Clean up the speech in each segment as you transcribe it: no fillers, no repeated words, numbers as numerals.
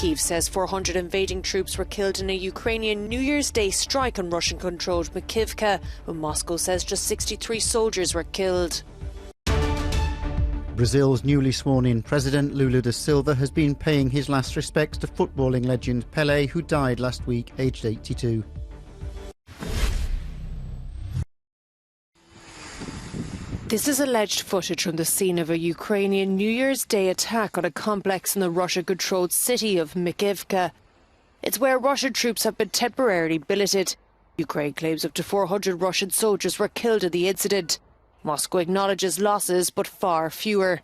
Kyiv says 400 invading troops were killed in a Ukrainian New Year's Day strike on Russian-controlled Makivka, but Moscow says just 63 soldiers were killed. Brazil's newly sworn-in president, Lula da Silva, has been paying his last respects to footballing legend Pelé, who died last week, aged 82. This is alleged footage from the scene of a Ukrainian New Year's Day attack on a complex in the Russia-controlled city of Makivka. It's where Russian troops have been temporarily billeted. Ukraine claims up to 400 Russian soldiers were killed in the incident. Moscow acknowledges losses, but far fewer.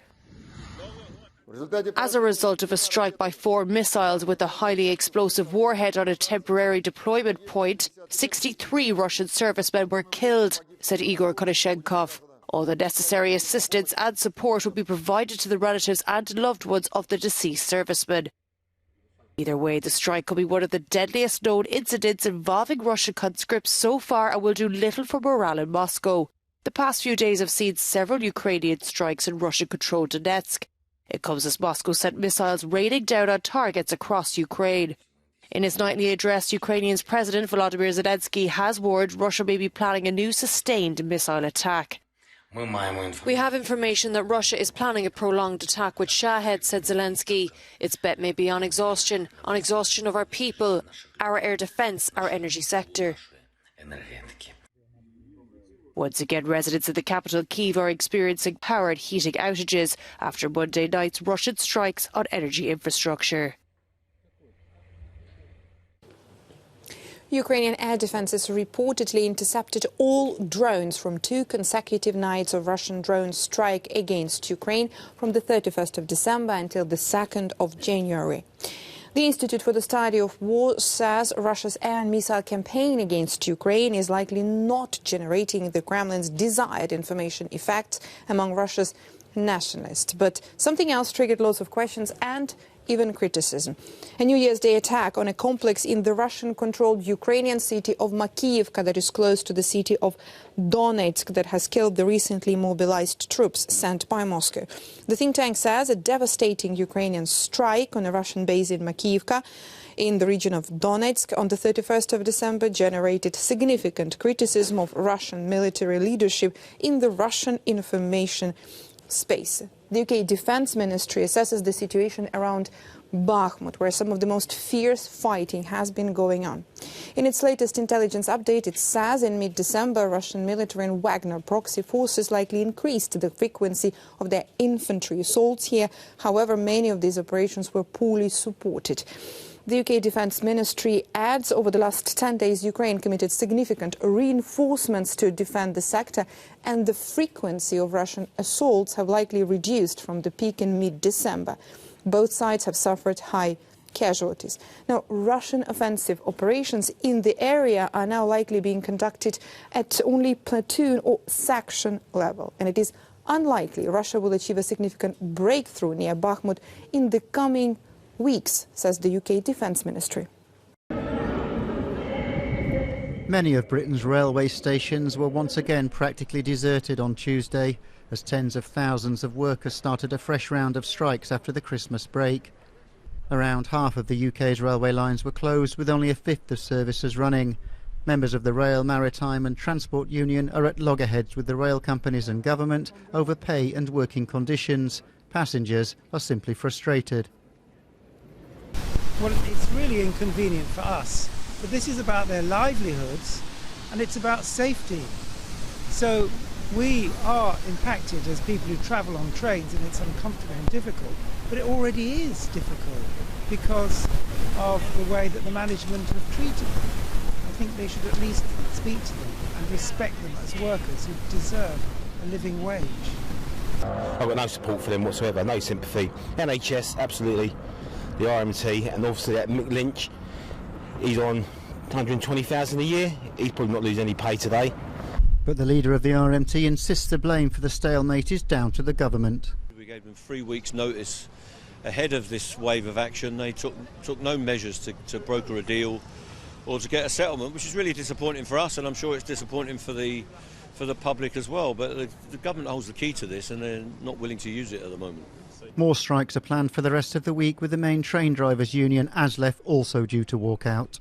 As a result of a strike by 4 missiles with a highly explosive warhead on a temporary deployment point, 63 Russian servicemen were killed, said Igor Konashenkov. All the necessary assistance and support will be provided to the relatives and loved ones of the deceased servicemen. Either way, the strike could be one of the deadliest known incidents involving Russian conscripts so far and will do little for morale in Moscow. The past few days have seen several Ukrainian strikes in Russian-controlled Donetsk. It comes as Moscow sent missiles raining down on targets across Ukraine. In his nightly address, Ukraine's President Volodymyr Zelensky has warned Russia may be planning a new sustained missile attack. We have information that Russia is planning a prolonged attack with Shahed, said Zelensky. Its bet may be on exhaustion of our people, our air defence, our energy sector. Once again, residents of the capital, Kyiv, are experiencing power and heating outages after Monday night's Russian strikes on energy infrastructure. Ukrainian air defences reportedly intercepted all drones from 2 consecutive nights of Russian drone strike against Ukraine from the 31st of December until the 2nd of January. The Institute for the Study of War says Russia's air and missile campaign against Ukraine is likely not generating the Kremlin's desired information effect among Russia's nationalists. But something else triggered lots of questions and even criticism. A New Year's Day attack on a complex in the Russian-controlled Ukrainian city of Makiyivka that is close to the city of Donetsk that has killed the recently mobilized troops sent by Moscow. The think tank says a devastating Ukrainian strike on a Russian base in Makiyivka in the region of Donetsk on the 31st of December generated significant criticism of Russian military leadership in the Russian information space. The UK Defence Ministry assesses the situation around Bakhmut, where some of the most fierce fighting has been going on. In its latest intelligence update, it says in mid-December, Russian military and Wagner proxy forces likely increased the frequency of their infantry assaults here. However, many of these operations were poorly supported. The UK Defence Ministry adds over the last 10 days, Ukraine committed significant reinforcements to defend the sector, and the frequency of Russian assaults have likely reduced from the peak in mid-December. Both sides have suffered high casualties. Now, Russian offensive operations in the area are now likely being conducted at only platoon or section level, and it is unlikely Russia will achieve a significant breakthrough near Bakhmut in the coming weeks, says the UK Defence Ministry. Many of Britain's railway stations were once again practically deserted on Tuesday as tens of thousands of workers started a fresh round of strikes after the Christmas break. Around half of the UK's railway lines were closed, with only a fifth of services running. Members of the Rail, Maritime and Transport Union are at loggerheads with the rail companies and government over pay and working conditions. Passengers are simply frustrated. Well, it's really inconvenient for us, but this is about their livelihoods and it's about safety. So we are impacted as people who travel on trains, and it's uncomfortable and difficult, but it already is difficult because of the way that the management have treated them. I think they should at least speak to them and respect them as workers who deserve a living wage. I've got no support for them whatsoever, no sympathy. NHS, absolutely. The RMT, and obviously that Mick Lynch, he's on 120,000 a year. He's probably not losing any pay today. But the leader of the RMT insists the blame for the stalemate is down to the government. We gave them 3 weeks' notice ahead of this wave of action. They took no measures to broker a deal or to get a settlement, which is really disappointing for us, and I'm sure it's disappointing for the public as well. But the government holds the key to this, and they're not willing to use it at the moment. More strikes are planned for the rest of the week, with the main train drivers' union, ASLEF, also due to walk out.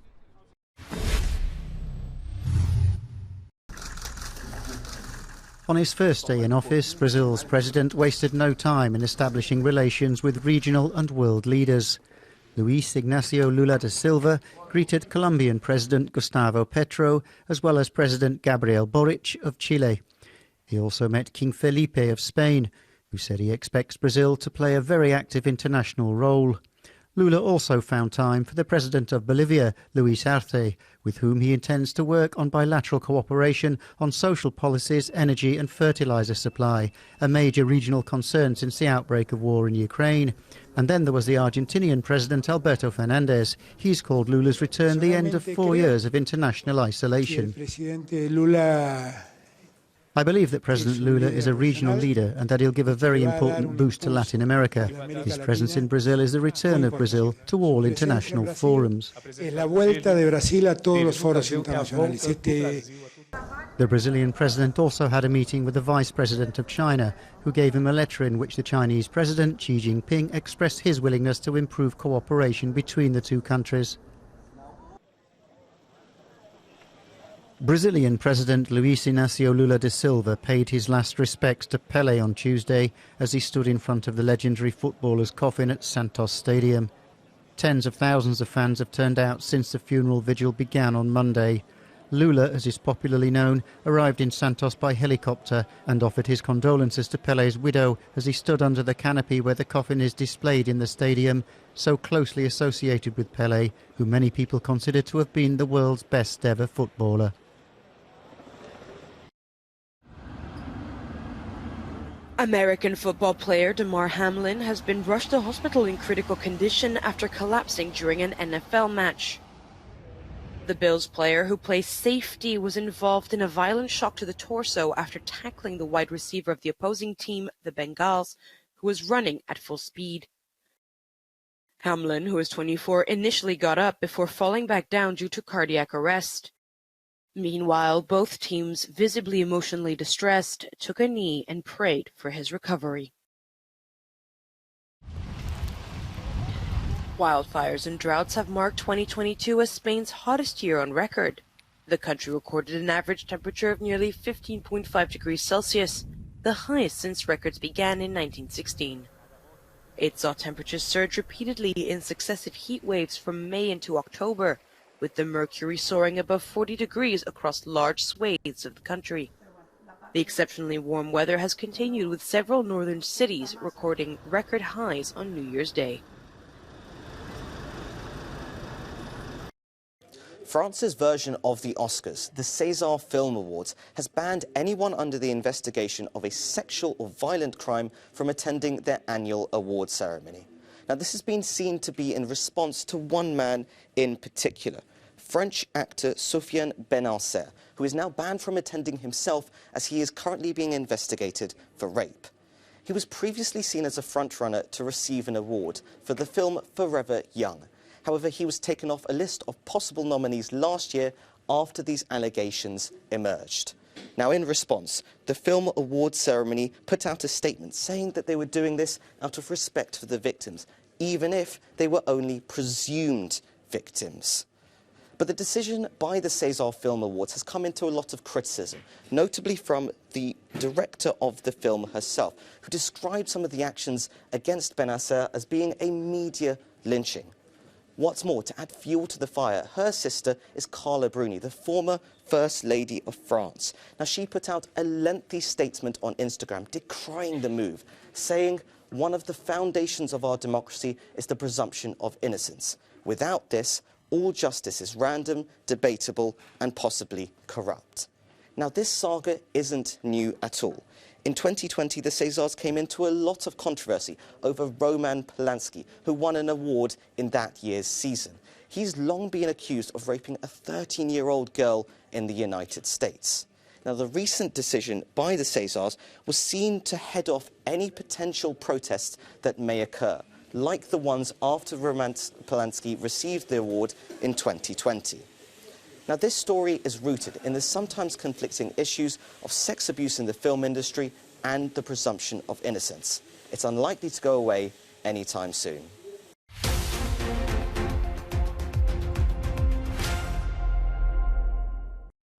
On his first day in office, Brazil's president wasted no time in establishing relations with regional and world leaders. Luis Ignacio Lula da Silva greeted Colombian President Gustavo Petro, as well as President Gabriel Boric of Chile. He also met King Felipe of Spain, who said he expects Brazil to play a very active international role. Lula also found time for the President of Bolivia, Luis Arce, with whom he intends to work on bilateral cooperation on social policies, energy and fertiliser supply, a major regional concern since the outbreak of war in Ukraine. And then there was the Argentinian President, Alberto Fernandez. He's called Lula's return the end of 4 years of international isolation. I believe that President Lula is a regional leader and that he'll give a very important boost to Latin America. His presence in Brazil is the return of Brazil to all international forums. The Brazilian president also had a meeting with the Vice President of China, who gave him a letter in which the Chinese President, Xi Jinping, expressed his willingness to improve cooperation between the two countries. Brazilian President Luis Inácio Lula da Silva paid his last respects to Pelé on Tuesday as he stood in front of the legendary footballer's coffin at Santos Stadium. Tens of thousands of fans have turned out since the funeral vigil began on Monday. Lula, as is popularly known, arrived in Santos by helicopter and offered his condolences to Pelé's widow as he stood under the canopy where the coffin is displayed in the stadium, so closely associated with Pelé, who many people consider to have been the world's best ever footballer. American football player Damar Hamlin has been rushed to hospital in critical condition after collapsing during an NFL match. The Bills player, who plays safety, was involved in a violent shock to the torso after tackling the wide receiver of the opposing team, the Bengals, who was running at full speed. Hamlin, who is 24, initially got up before falling back down due to cardiac arrest. Meanwhile, both teams, visibly emotionally distressed, took a knee and prayed for his recovery. Wildfires and droughts have marked 2022 as Spain's hottest year on record. The country recorded an average temperature of nearly 15.5 degrees Celsius, the highest since records began in 1916. It saw temperatures surge repeatedly in successive heat waves from May into October, with the mercury soaring above 40 degrees across large swathes of the country. The exceptionally warm weather has continued, with several northern cities recording record highs on New Year's Day. France's version of the Oscars, the César Film Awards, has banned anyone under the investigation of a sexual or violent crime from attending their annual award ceremony. Now, this has been seen to be in response to one man in particular, French actor Sofiane Benacer, who is now banned from attending himself as he is currently being investigated for rape. He was previously seen as a frontrunner to receive an award for the film Forever Young. However, he was taken off a list of possible nominees last year after these allegations emerged. Now, in response, the film awards ceremony put out a statement saying that they were doing this out of respect for the victims, even if they were only presumed victims. But the decision by the César Film Awards has come into a lot of criticism, notably from the director of the film herself, who described some of the actions against Benacer as being a media lynching. What's more, to add fuel to the fire, her sister is Carla Bruni, the former First Lady of France. Now, she put out a lengthy statement on Instagram decrying the move, saying, "One of the foundations of our democracy is the presumption of innocence. Without this, all justice is random, debatable, and possibly corrupt." Now, this saga isn't new at all. In 2020, the Césars came into a lot of controversy over Roman Polanski, who won an award in that year's season. He's long been accused of raping a 13-year-old girl in the United States. Now, the recent decision by the Césars was seen to head off any potential protests that may occur, like the ones after Roman Polanski received the award in 2020. Now, this story is rooted in the sometimes conflicting issues of sex abuse in the film industry and the presumption of innocence. it's unlikely to go away anytime soon.